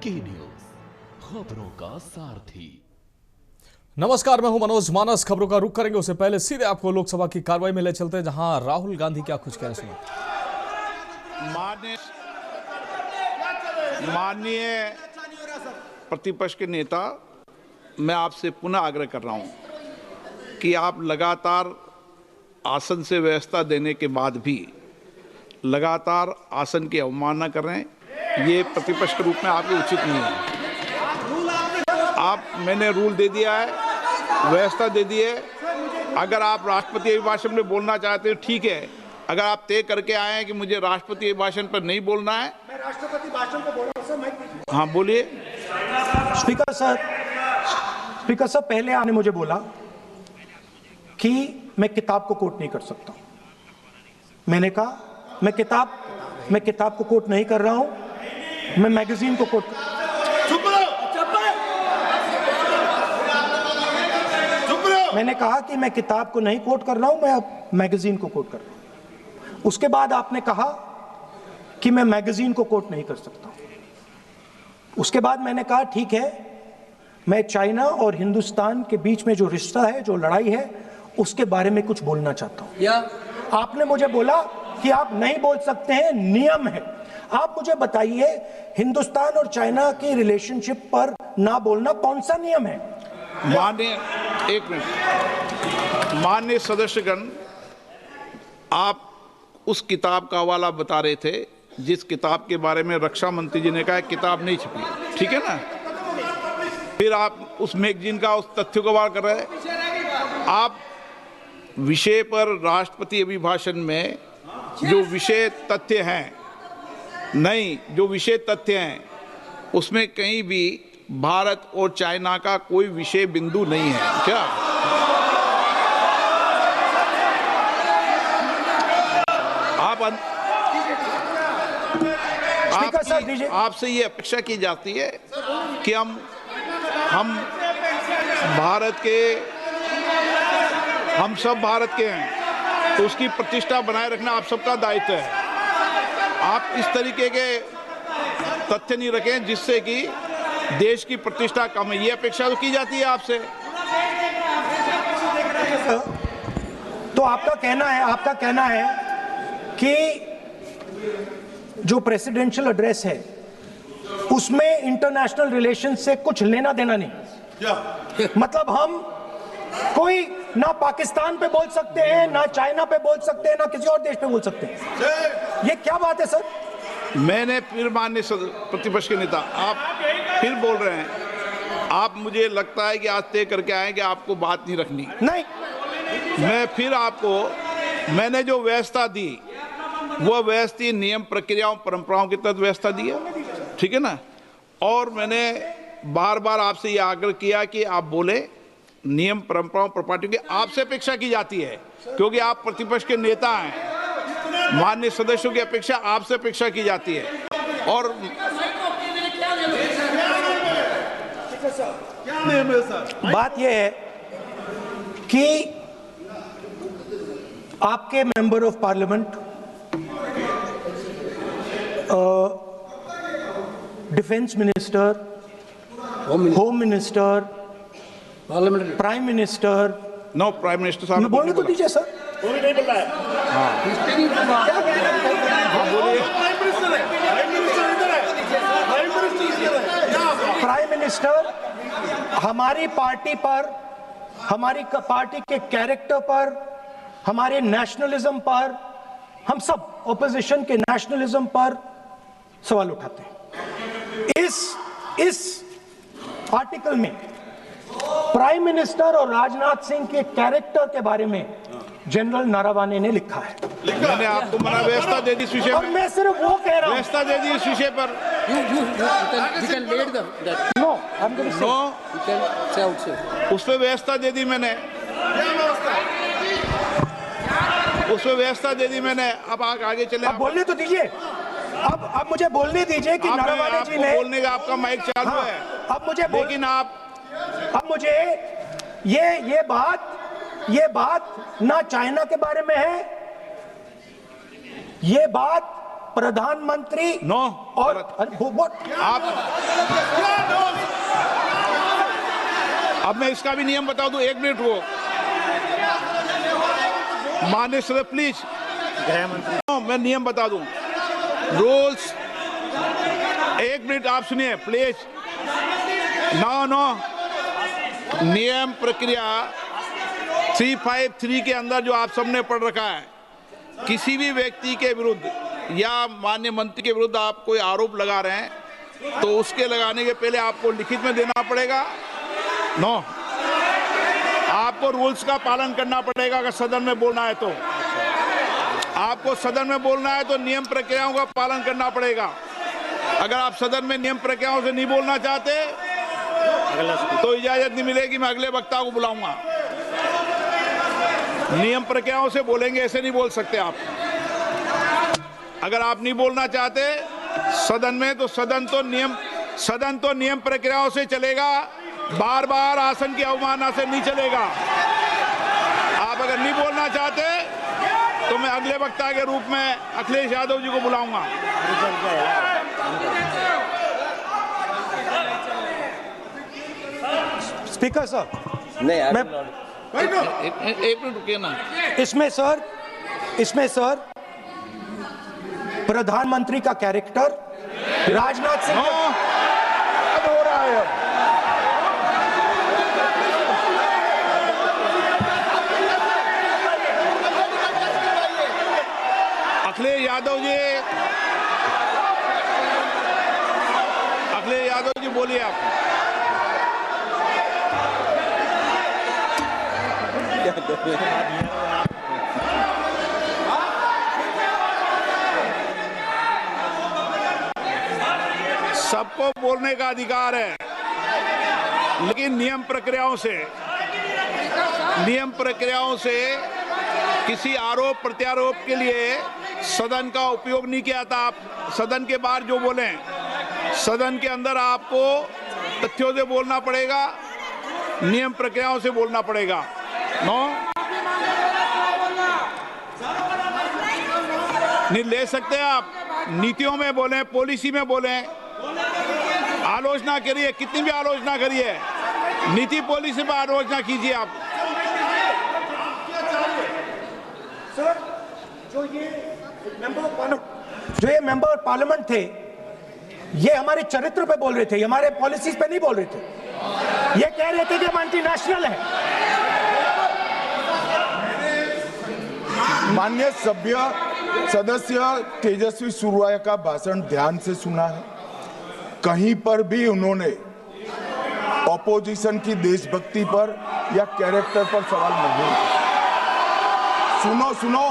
की न्यूज, खबरों का सारथी। नमस्कार, मैं हूं मनोज मानस। खबरों का रुख करेंगे उससे पहले सीधे आपको लोकसभा की कार्रवाई में ले चलते हैं, जहां राहुल गांधी क्या कुछ कह रहे हैं। माननीय प्रतिपक्ष के नेता, मैं आपसे पुनः आग्रह कर रहा हूं कि आप लगातार आसन से व्यवस्था देने के बाद भी लगातार आसन की अवमानना कर रहे हैं। ये प्रतिपक्ष के रूप में आपके उचित नहीं है। मैंने रूल दे दिया है, व्यवस्था दे दी है। अगर आप राष्ट्रपति अभिभाषण में बोलना चाहते हैं ठीक है। अगर आप तय करके आए हैं कि मुझे राष्ट्रपति अभिभाषण पर नहीं बोलना है, मैं राष्ट्रपति भाषण को बोल रहा हूं सर। हाँ बोलिए। स्पीकर सर, पहले आपने मुझे बोला कि मैं किताब को कोट नहीं कर सकता। मैंने कहा मैं किताब को कोट नहीं कर रहा हूं, मैं मैगजीन को कोट मैंने कहा कि मैं किताब को नहीं कोट कर रहा हूं, मैं अब मैगजीन को कोट कर रहा हूं। उसके बाद आपने कहा कि मैं मैगजीन को कोट नहीं कर सकता। उसके बाद मैंने कहा ठीक है, मैं चाइना और हिंदुस्तान के बीच में जो रिश्ता है, जो लड़ाई है, उसके बारे में कुछ बोलना चाहता हूं। आपने मुझे बोला कि आप नहीं बोल सकते हैं, नियम है। आप मुझे बताइए, हिंदुस्तान और चाइना की रिलेशनशिप पर ना बोलना कौन सा नियम है? माननीय सदस्यगण, आप उस किताब का हवाला बता रहे थे जिस किताब के बारे में रक्षा मंत्री जी ने कहा किताब नहीं छपी, ठीक है ना। फिर आप उस मैगजीन का उस तथ्य को वार कर रहे हैं। आप विषय पर राष्ट्रपति अभिभाषण में जो विषय तथ्य हैं, जो विषय तथ्य हैं उसमें कहीं भी भारत और चाइना का कोई विषय बिंदु नहीं है क्या? आपसे ये अपेक्षा की जाती है कि हम सब भारत के हैं, तो उसकी प्रतिष्ठा बनाए रखना आप सबका दायित्व है। आप इस तरीके के तथ्य नहीं रखें जिससे कि देश की प्रतिष्ठा कम है। ये अपेक्षा तो की जाती है आपसे। तो आपका कहना है कि जो प्रेसिडेंशियल एड्रेस है उसमें इंटरनेशनल रिलेशन से कुछ लेना देना नहीं। मतलब हम कोई ना पाकिस्तान पे बोल सकते हैं, ना चाइना पे बोल सकते हैं, ना किसी और देश पे बोल सकते हैं। ये क्या बात है सर? मैंने फिर माननीय प्रतिपक्ष के नेता, आप फिर बोल रहे हैं। आप, मुझे लगता है कि आज तय करके आए कि आपको बात नहीं रखनी। नहीं, मैं फिर मैंने जो व्यवस्था दी वो व्यवस्था नियम, प्रक्रियाओं, परंपराओं के तहत व्यवस्था दी है, ठीक है ना। और मैंने बार बार आपसे ये आग्रह किया कि आप बोले, नियम, परंपराओं, प्रॉपर्टी की आपसे अपेक्षा की जाती है क्योंकि आप प्रतिपक्ष के नेता हैं। माननीय सदस्यों की अपेक्षा आपसे अपेक्षा की जाती है। और बात यह है कि आपके member of parliament, defence minister, home minister, prime minister, no prime minister साहब बोलने तो दीजिए सर। वो भी नहीं बोल रहा है। प्राइम मिनिस्टर हमारी पार्टी पर, हमारी पार्टी के कैरेक्टर पर, हमारे नेशनलिज्म पर, हम सब ऑपोजिशन के नेशनलिज्म पर सवाल उठाते हैं। इस आर्टिकल में प्राइम मिनिस्टर और राजनाथ सिंह के कैरेक्टर के बारे में जनरल नरवणे ने लिखा है। मैंने आपको व्यवस्था दे दी इस विषय और मैं सिर्फ वो कह रहा हूं, व्यवस्था दे दी इस विषय पर। उस पर व्यवस्था दे दी मैंने, अब आगे चले। अब बोलने तो दीजिए। अब मुझे बोलने दीजिए कि नरवणे जी ने, बोलने का आपका माइक चालू है। अब मुझे, लेकिन अब मुझे ये बात ना चाइना के बारे में है, ये बात प्रधानमंत्री नो और आप अब मैं इसका भी नियम बता दूं, 1 मिनट वो माननीय सदस्य प्लीज, मैं नियम बता दूं, रूल्स 1 मिनट आप सुनिए प्लीज। नो नियम प्रक्रिया 353 के अंदर जो आप सबने पढ़ रखा है, किसी भी व्यक्ति के विरुद्ध या माननीय मंत्री के विरुद्ध आप कोई आरोप लगा रहे हैं तो उसके लगाने के पहले आपको लिखित में देना पड़ेगा। नो, आपको रूल्स का पालन करना पड़ेगा। अगर सदन में बोलना है तो आपको सदन में बोलना है तो नियम प्रक्रियाओं का पालन करना पड़ेगा। अगर आप सदन में नियम प्रक्रियाओं से नहीं बोलना चाहते तो इजाजत नहीं मिलेगी, मैं अगले वक्ता को बुलाऊंगा। नियम प्रक्रियाओं से बोलेंगे, ऐसे नहीं बोल सकते आप। अगर आप नहीं बोलना चाहते सदन में तो सदन तो नियम प्रक्रियाओं से चलेगा, बार बार आसन की अवमानना से नहीं चलेगा। आप अगर नहीं बोलना चाहते तो मैं अगले वक्ता के रूप में अखिलेश यादव जी को बुलाऊंगा। स्पीकर सर, मैं एक मिनट रुकिए ना। इसमें सर प्रधानमंत्री का कैरेक्टर राजनाथ सिंह अब हो रहा है। अखिलेश यादव जी बोलिए आप। सबको बोलने का अधिकार है, लेकिन नियम प्रक्रियाओं से किसी आरोप प्रत्यारोप के लिए सदन का उपयोग नहीं किया था। आप सदन के बाहर जो बोलें, सदन के अंदर आपको तथ्यों से बोलना पड़ेगा, नियम प्रक्रियाओं से बोलना पड़ेगा। नो, नहीं ले सकते आप। नीतियों में बोलें, पॉलिसी में बोलें, आलोचना करिए, कितनी भी आलोचना करिए, नीति पॉलिसी पर आलोचना कीजिए आप। सर, जो ये मेंबर पार्लियामेंट थे, ये हमारे चरित्र पे बोल रहे थे, हमारे पॉलिसीज पे नहीं बोल रहे थे। ये कह रहे थे कि हम एंटी-नेशनल है। माननीय सदस्य तेजस्वी सूर्या का भाषण ध्यान से सुना है। कहीं पर भी उन्होंने ऑपोजिशन की देशभक्ति पर या कैरेक्टर पर सवाल नहीं। सुनो,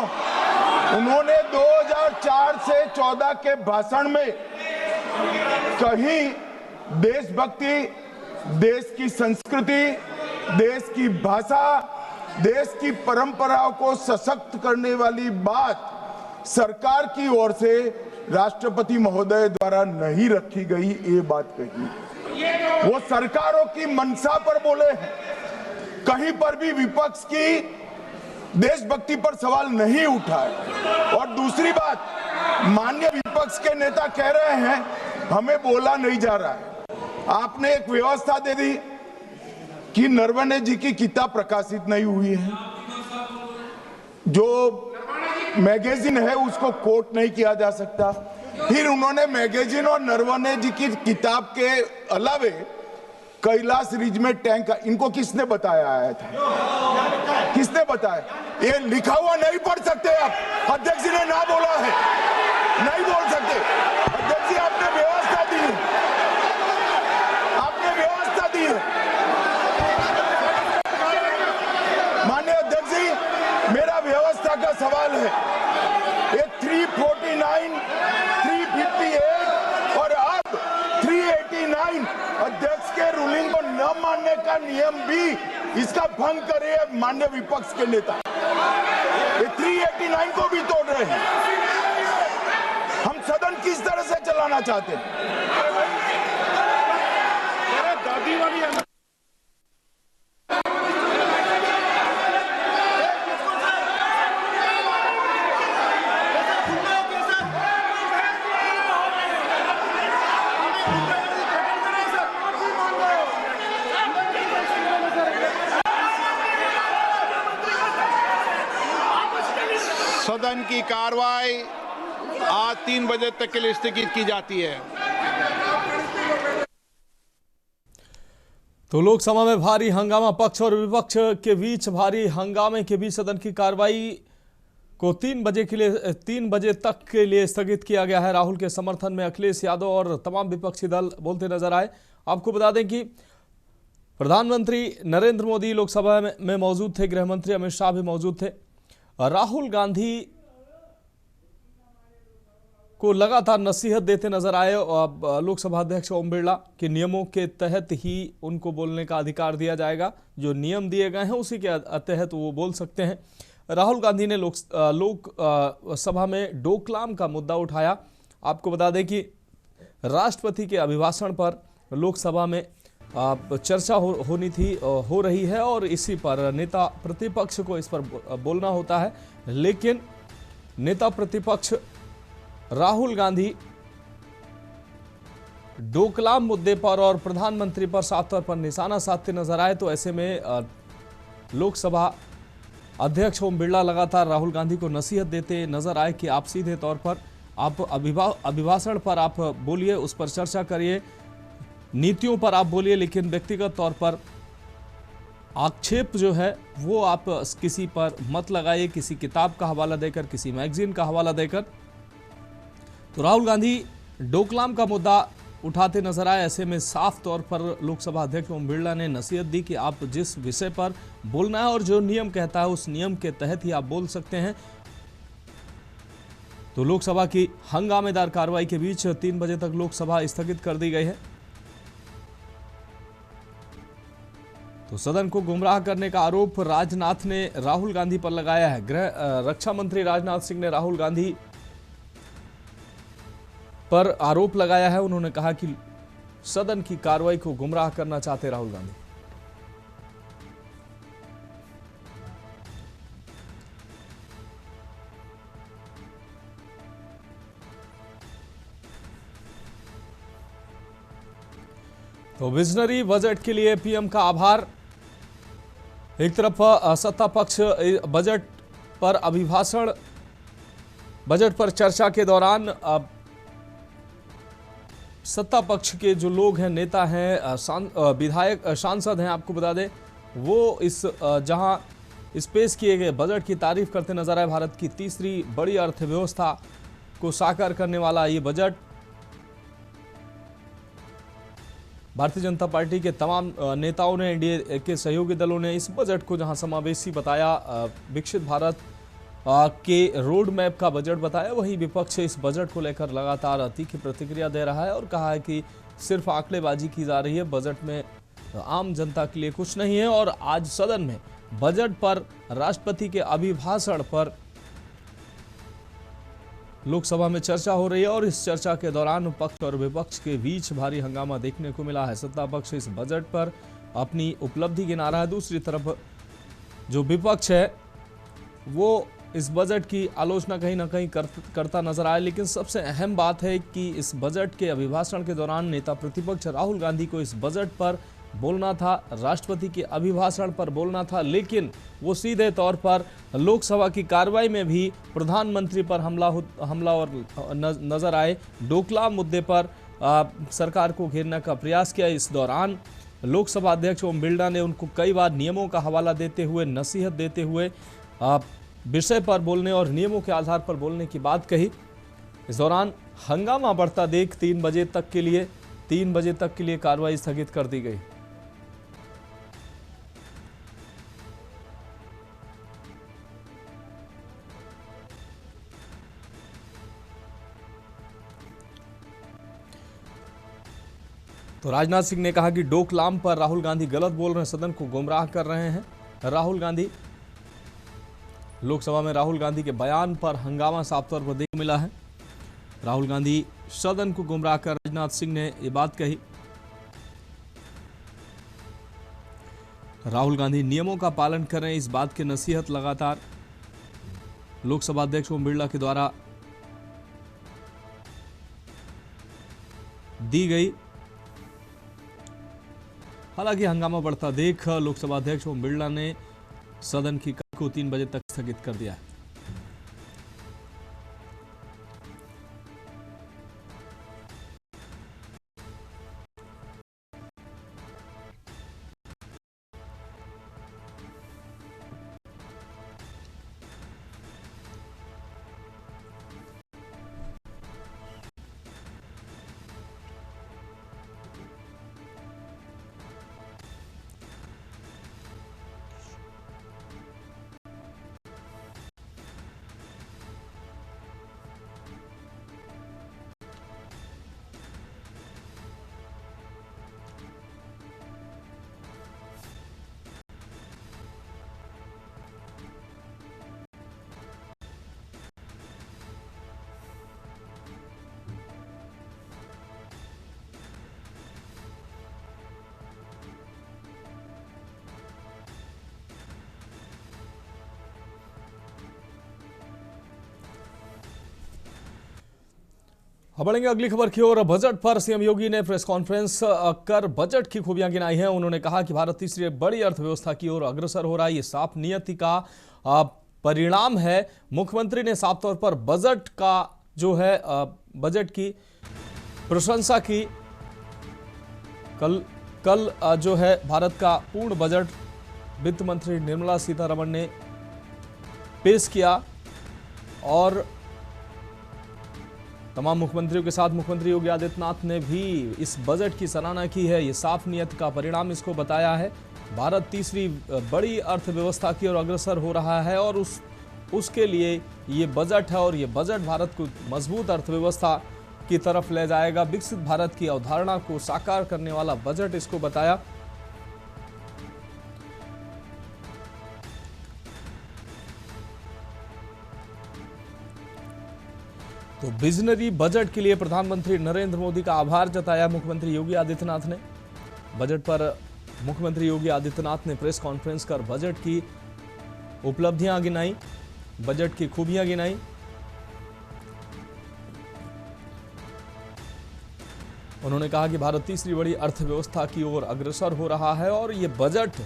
उन्होंने 2004 से 14 के भाषण में कहीं देशभक्ति, देश की संस्कृति, देश की भाषा, देश की परंपराओं को सशक्त करने वाली बात सरकार की ओर से राष्ट्रपति महोदय द्वारा नहीं रखी गई, ये बात कही। वो सरकारों की मंशा पर बोले हैं। कहीं पर भी विपक्ष की देशभक्ति पर सवाल नहीं उठाए। और दूसरी बात, माननीय विपक्ष के नेता कह रहे हैं हमें बोला नहीं जा रहा है। आपने एक व्यवस्था दे दी कि नरवणे जी की किताब प्रकाशित नहीं हुई है, जो मैगजीन है उसको कोट नहीं किया जा सकता। फिर उन्होंने मैगजीन और नरवणे जी की किताब के अलावे कैलाश रिज में टैंक, इनको किसने बताया आया था? किसने बताया? ये लिखा हुआ नहीं पढ़ सकते आप। अध्यक्ष जी ने ना बोला है, नहीं बोल सकते। अध्यक्ष जी आपने व्यवस्था दी है, आपने व्यवस्था दी है। माननीय अध्यक्ष जी, मेरा व्यवस्था का सवाल है। ये 349, 358 और अब 389 अध्यक्ष के रूलिंग को न मानने का नियम भी इसका भंग करे माननीय विपक्ष के नेता। ये 389 को भी तोड़ रहे हैं। हम सदन किस तरह से चलाना चाहते हैं? दादी वाली सदन की कार्रवाई आज 3 बजे तक के लिए स्थगित की जाती है। तो लोकसभा में भारी हंगामा, पक्ष और विपक्ष के बीच भारी हंगामे के बीच सदन की कार्रवाई को 3 बजे तक के लिए स्थगित किया गया है। राहुल के समर्थन में अखिलेश यादव और तमाम विपक्षी दल बोलते नजर आए। आपको बता दें कि प्रधानमंत्री नरेंद्र मोदी लोकसभा में मौजूद थे, गृह मंत्री अमित शाह भी मौजूद थे। राहुल गांधी को लगातार नसीहत देते नजर आए लोकसभा अध्यक्ष ओम बिरला के नियमों के तहत ही उनको बोलने का अधिकार दिया जाएगा। जो नियम दिए गए हैं उसी के तहत वो बोल सकते हैं। राहुल गांधी ने लोकसभा में डोकलाम का मुद्दा उठाया। आपको बता दें कि राष्ट्रपति के अभिभाषण पर लोकसभा में चर्चा होनी थी, हो रही है और इसी पर नेता प्रतिपक्ष को इस पर बोलना होता है। लेकिन नेता प्रतिपक्ष राहुल गांधी डोकलाम मुद्दे पर और प्रधानमंत्री पर साफ तौर पर निशाना साधते नजर आए। तो ऐसे में लोकसभा अध्यक्ष ओम बिरला लगातार राहुल गांधी को नसीहत देते नजर आए कि आप सीधे तौर पर आप अभिभाषण पर आप बोलिए, उस पर चर्चा करिए, नीतियों पर आप बोलिए, लेकिन व्यक्तिगत तौर पर आक्षेप जो है वो आप किसी पर मत लगाइए, किसी किताब का हवाला देकर, किसी मैगजीन का हवाला देकर। तो राहुल गांधी डोकलाम का मुद्दा उठाते नजर आए। ऐसे में साफ तौर पर लोकसभा अध्यक्ष ओम बिरला ने नसीहत दी कि आप जिस विषय पर बोलना है और जो नियम कहता है उस नियम के तहत ही आप बोल सकते हैं। तो लोकसभा की हंगामेदार कार्रवाई के बीच 3 बजे तक लोकसभा स्थगित कर दी गई है। तो सदन को गुमराह करने का आरोप राजनाथ ने राहुल गांधी पर लगाया है। रक्षा मंत्री राजनाथ सिंह ने राहुल गांधी पर आरोप लगाया है। उन्होंने कहा कि सदन की कार्रवाई को गुमराह करना चाहते राहुल गांधी। तो विजनरी बजट के लिए पीएम का आभार। एक तरफ सत्ता पक्ष बजट पर अभिभाषण, बजट पर चर्चा के दौरान सत्ता पक्ष के जो लोग हैं, नेता हैं, विधायक, सांसद हैं, आपको बता दें, वो जहां इस पेश किए गए बजट की तारीफ करते नजर आए। भारत की तीसरी बड़ी अर्थव्यवस्था को साकार करने वाला ये बजट भारतीय जनता पार्टी के तमाम नेताओं ने, एनडीए के सहयोगी दलों ने इस बजट को जहां समावेशी बताया, विकसित भारत के रोड मैप का बजट बताया, वहीं विपक्ष इस बजट को लेकर लगातार तीखी प्रतिक्रिया दे रहा है और कहा है कि सिर्फ आंकड़ेबाजी की जा रही है, बजट में आम जनता के लिए कुछ नहीं है। और आज सदन में बजट पर राष्ट्रपति के अभिभाषण पर लोकसभा में चर्चा हो रही है और इस चर्चा के दौरान पक्ष और विपक्ष के बीच भारी हंगामा देखने को मिला है। सत्ता पक्ष इस बजट पर अपनी उपलब्धि गिना रहा है, दूसरी तरफ जो विपक्ष है वो इस बजट की आलोचना कहीं ना कहीं करता नजर आया। लेकिन सबसे अहम बात है कि इस बजट के अभिभाषण के दौरान नेता प्रतिपक्ष राहुल गांधी को इस बजट पर बोलना था, राष्ट्रपति के अभिभाषण पर बोलना था, लेकिन वो सीधे तौर पर लोकसभा की कार्रवाई में भी प्रधानमंत्री पर हमला और नजर आए। डोकलाम मुद्दे पर सरकार को घेरने का प्रयास किया। इस दौरान लोकसभा अध्यक्ष ओम बिरला ने उनको कई बार नियमों का हवाला देते हुए, नसीहत देते हुए विषय पर बोलने और नियमों के आधार पर बोलने की बात कही। इस दौरान हंगामा बढ़ता देख 3 बजे तक के लिए कार्रवाई स्थगित कर दी गई। तो राजनाथ सिंह ने कहा कि डोकलाम पर राहुल गांधी गलत बोल रहे हैं, सदन को गुमराह कर रहे हैं। राहुल गांधी, लोकसभा में राहुल गांधी के बयान पर हंगामा साफ तौर पर देखने मिला है। राहुल गांधी सदन को गुमराह कर, राजनाथ सिंह ने ये बात कही। राहुल गांधी नियमों का पालन कर रहे हैं, इस बात की नसीहत लगातार लोकसभा अध्यक्ष ओम बिरला के द्वारा दी गई। हालांकि हंगामा बढ़ता देख लोकसभा अध्यक्ष ओम बिरला ने सदन की कार्य को 3 बजे तक स्थगित कर दिया है। अब बढ़ेंगे अगली खबर की ओर। बजट पर सीएम योगी ने प्रेस कॉन्फ्रेंस कर बजट की खूबियां गिनाई हैं। उन्होंने कहा कि भारत तीसरी बड़ी अर्थव्यवस्था की ओर अग्रसर हो रहा है। ये साफ नियति का परिणाम है। मुख्यमंत्री ने साफ तौर पर बजट का जो है बजट की प्रशंसा की। कल जो है भारत का पूर्ण बजट वित्त मंत्री निर्मला सीतारमण ने पेश किया और तमाम मुख्यमंत्रियों के साथ मुख्यमंत्री योगी आदित्यनाथ ने भी इस बजट की सराहना की है। ये साफ नियत का परिणाम इसको बताया है। भारत तीसरी बड़ी अर्थव्यवस्था की ओर अग्रसर हो रहा है और उसके लिए ये बजट है और ये बजट भारत को मजबूत अर्थव्यवस्था की तरफ ले जाएगा। विकसित भारत की अवधारणा को साकार करने वाला बजट इसको बताया। तो विजनरी बजट के लिए प्रधानमंत्री नरेंद्र मोदी का आभार जताया मुख्यमंत्री योगी आदित्यनाथ ने। बजट पर मुख्यमंत्री योगी आदित्यनाथ ने प्रेस कॉन्फ्रेंस कर बजट की उपलब्धियां गिनाई, बजट की खूबियां गिनाई। उन्होंने कहा कि भारत तीसरी बड़ी अर्थव्यवस्था की ओर अग्रसर हो रहा है और ये बजट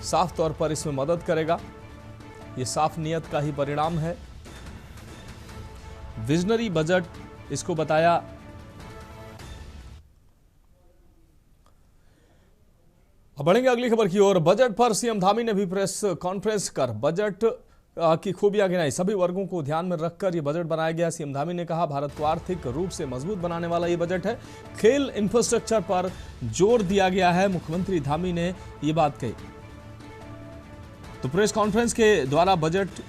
साफ तौर पर इसमें मदद करेगा। ये साफ नियत का ही परिणाम है। विजनरी बजट इसको बताया। अब बढ़ेंगे अगली खबर की ओर। बजट पर सीएम धामी ने भी प्रेस कॉन्फ्रेंस कर बजट की खूबियां गिनाई। सभी वर्गों को ध्यान में रखकर यह बजट बनाया गया। सीएम धामी ने कहा भारत को आर्थिक रूप से मजबूत बनाने वाला यह बजट है। खेल इंफ्रास्ट्रक्चर पर जोर दिया गया है। मुख्यमंत्री धामी ने यह बात कही। तो प्रेस कॉन्फ्रेंस के द्वारा बजट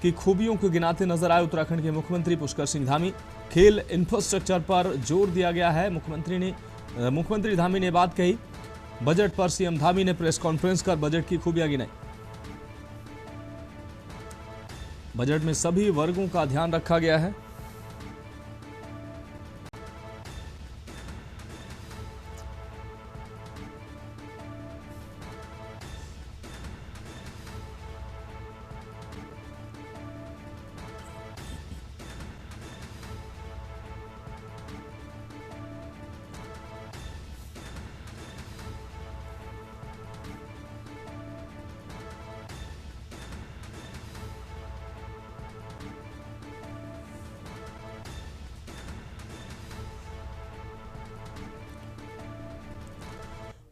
की खूबियों को गिनाते नजर आए उत्तराखंड के मुख्यमंत्री पुष्कर सिंह धामी। खेल इंफ्रास्ट्रक्चर पर जोर दिया गया है। मुख्यमंत्री धामी ने बात कही। बजट पर सीएम धामी ने प्रेस कॉन्फ्रेंस कर बजट की खूबियां गिनाई। बजट में सभी वर्गों का ध्यान रखा गया है।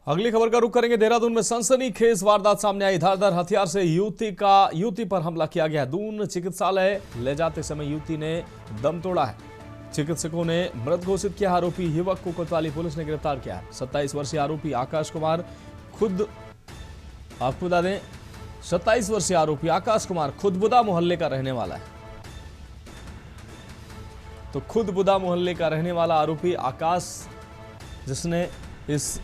अगली खबर का रुख करेंगे। देहरादून में सनसनीखेज वारदात सामने आई। धारदार हथियार से युवती पर हमला किया गया। दून चिकित्सालय ले जाते समय युवती ने दम तोड़ा है। चिकित्सकों ने मृत घोषित किया। आरोपी युवक को कोतवाली पुलिस ने गिरफ्तार किया है। 27 वर्षीय आरोपी आकाश कुमार खुद आपको बता दें 27 वर्षीय आरोपी आकाश कुमार खुदबुदा मोहल्ले का रहने वाला है। तो खुदबुदा मोहल्ले का रहने वाला आरोपी आकाश, जिसने इस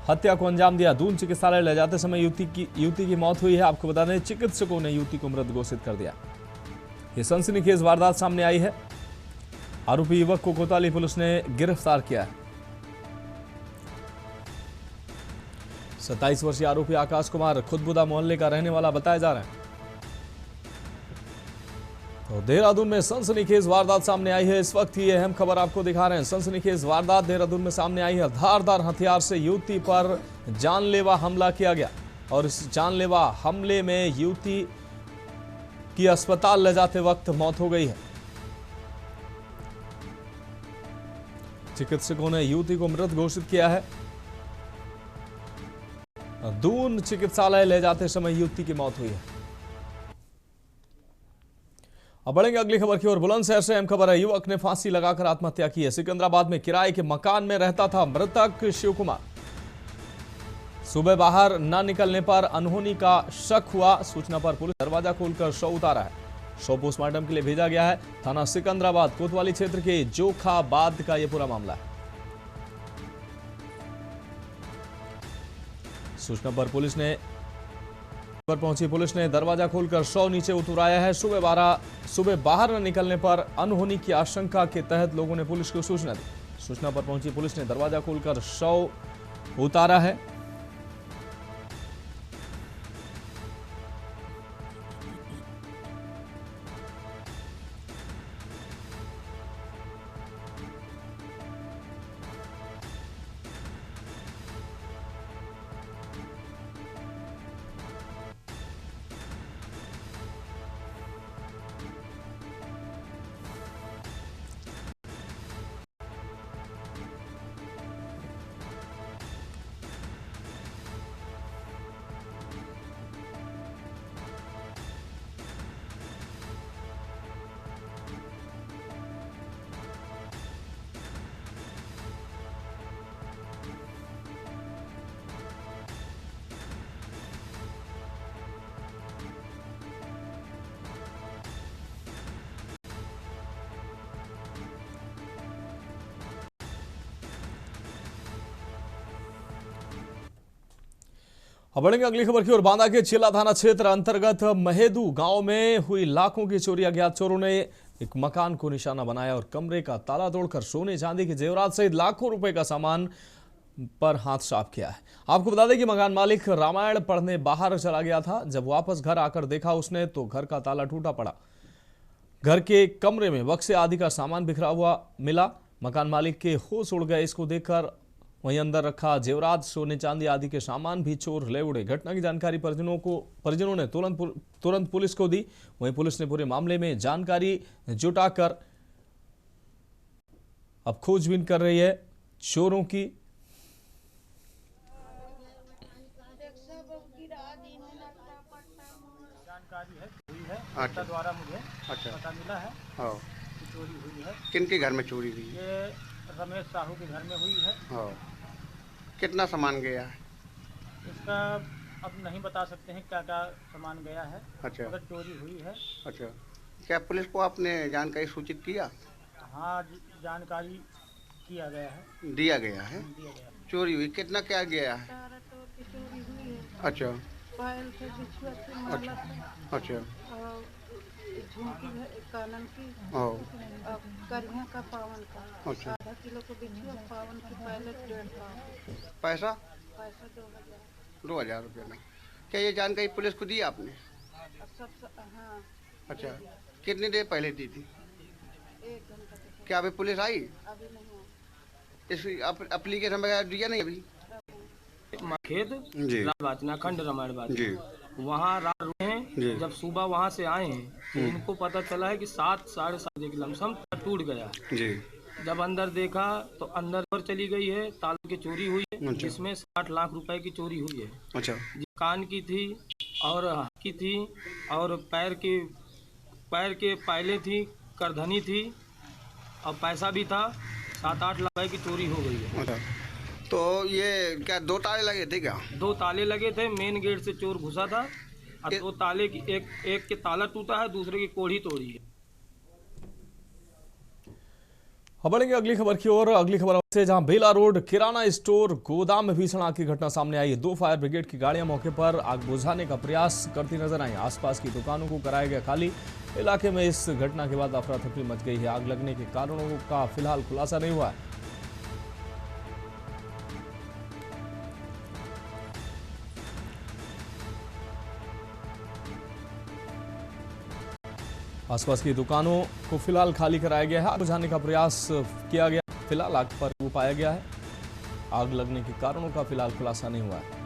हत्या को अंजाम दिया। दून चिकित्सालय ले जाते समय युवती की मौत हुई है। आपको बता दें चिकित्सकों ने युवती को मृत घोषित कर दिया। यह सनसनीखेज वारदात सामने आई है। आरोपी युवक को कोतवाली पुलिस ने गिरफ्तार किया है। 27 वर्षीय आरोपी आकाश कुमार खुदबुदा मोहल्ले का रहने वाला बताया जा रहा है। तो देहरादून में सनसनीखेज वारदात सामने आई है। इस वक्त ये अहम खबर आपको दिखा रहे हैं। सनसनीखेज वारदात देहरादून में सामने आई है। धारदार हथियार से युवती पर जानलेवा हमला किया गया और इस जानलेवा हमले में युवती की अस्पताल ले जाते वक्त मौत हो गई है। चिकित्सकों ने युवती को मृत घोषित किया है। दून चिकित्सालय ले जाते समय युवती की मौत हुई है। अब बढ़ेंगे अगली खबर की ओर। बुलंदशहर से अहम खबर है। युवक ने फांसी लगाकर आत्महत्या की है। सिकंदराबाद में किराए के मकान में रहता था मृतक शिव कुमार। सुबह बाहर न निकलने पर अनहोनी का शक हुआ। सूचना पर पुलिस दरवाजा खोलकर शव उतारा है। शव पोस्टमार्टम के लिए भेजा गया है। थाना सिकंदराबाद कोतवाली क्षेत्र के जोखाबाद का यह पूरा मामला है। सूचना पर पहुंची पुलिस ने दरवाजा खोलकर शव नीचे उतराया है। सुबह बाहर न निकलने पर अनहोनी की आशंका के तहत लोगों ने पुलिस को सूचना दी। सूचना पर पहुंची पुलिस ने दरवाजा खोलकर शव उतारा है। अब बढ़ेंगे अगली खबर की ओर। बांदा के चिल्ला थाना क्षेत्र अंतर्गत महेदू गांव में हुई लाखों की चोरी। अज्ञात चोरों ने एक मकान को निशाना बनाया और कमरे का ताला तोड़कर सोने चांदी के जेवरात सहित लाखों रुपए का सामान पर हाथ साफ किया है। आपको बता दें कि मकान मालिक रामायण पढ़ने बाहर चला गया था। जब वापस घर आकर देखा उसने तो घर का ताला टूटा पड़ा। घर के कमरे में बक्से आदि का सामान बिखरा हुआ मिला। मकान मालिक के होश उड़ गए इसको देखकर। वहीं अंदर रखा जेवरात, सोने चांदी आदि के सामान भी चोर ले उड़े। घटना की जानकारी परिजनों ने तुरंत पुलिस को दी। वहीं पुलिस ने पूरे मामले में जानकारी जुटाकर अब खोजबीन कर रही है चोरों की। जानकारी हुई है अच्छा द्वारा मुझे पता मिला है कि चोरी हुई है। किन के घर में चोरी हुई है? ये रमेश साहू के घर में हुई है। कितना सामान गया है? इसका अब नहीं बता सकते हैं क्या क्या सामान गया है। अच्छा, अगर चोरी हुई है। अच्छा, क्या पुलिस को आपने जानकारी सूचित किया? हाँ, जानकारी किया गया है। दिया गया है। चोरी हुई, कितना क्या गया है? अच्छा अच्छा झुमकी कानन की करिया का पावन का अच्छा, आधा किलो को बिछुआ पावन की पहले 1.5 पैसा 2000 रुपये में। क्या ये जानकारी पुलिस को दी आपने? सब हाँ। अच्छा, कितनी देर पहले दी थी? 1 घंटा। क्या अभी पुलिस आई? अभी नहीं इस एप्लीकेशन वगैरह दिया नहीं अभी? खेत जी, वाचनाखंड रामायण बात जी, वहाँ रात रुके हैं। जब सुबह वहाँ से आए हैं तो इनको पता चला है कि 7 साढ़े 7 एक लमसम टूट गया है। जी, जब अंदर देखा तो अंदर पर चली गई है, ताले की चोरी हुई है। अच्छा, जिसमें 60 लाख रुपए की चोरी हुई है। अच्छा, कान की थी और हाथ की थी और पैर के पायले थी, करधनी थी और पैसा भी था। 7-8 लाख रुपए की चोरी हो गई है। अच्छा, तो ये क्या 2 ताले लगे थे क्या? 2 ताले लगे थे। मेन गेट से चोर घुसा था और 2 ताले की एक के ताला टूटा है, दूसरे की कोढ़ी तोड़ी है। अब बढ़ेंगे अगली खबर की ओर। अगली खबर से जहां बेला रोड किराना स्टोर गोदाम में भीषण आग की घटना सामने आई है। 2 फायर ब्रिगेड की गाड़ियां मौके पर आग बुझाने का प्रयास करती नजर आई। आसपास की दुकानों को कराया गया खाली। इलाके में इस घटना के बाद अफरा तफरी मच गई है। आग लगने के कारणों का फिलहाल खुलासा नहीं हुआ है। आसपास की दुकानों को फिलहाल खाली कराया गया है। आग बुझाने का प्रयास किया गया। फिलहाल आग पर काबू पाया गया है। आग लगने के कारणों का फिलहाल खुलासा नहीं हुआ है।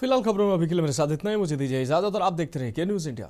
फिलहाल खबरों में अभी के लिए मेरे साथ इतना ही। मुझे दीजिए इजाजत और आप देखते रहिए के न्यूज़ इंडिया।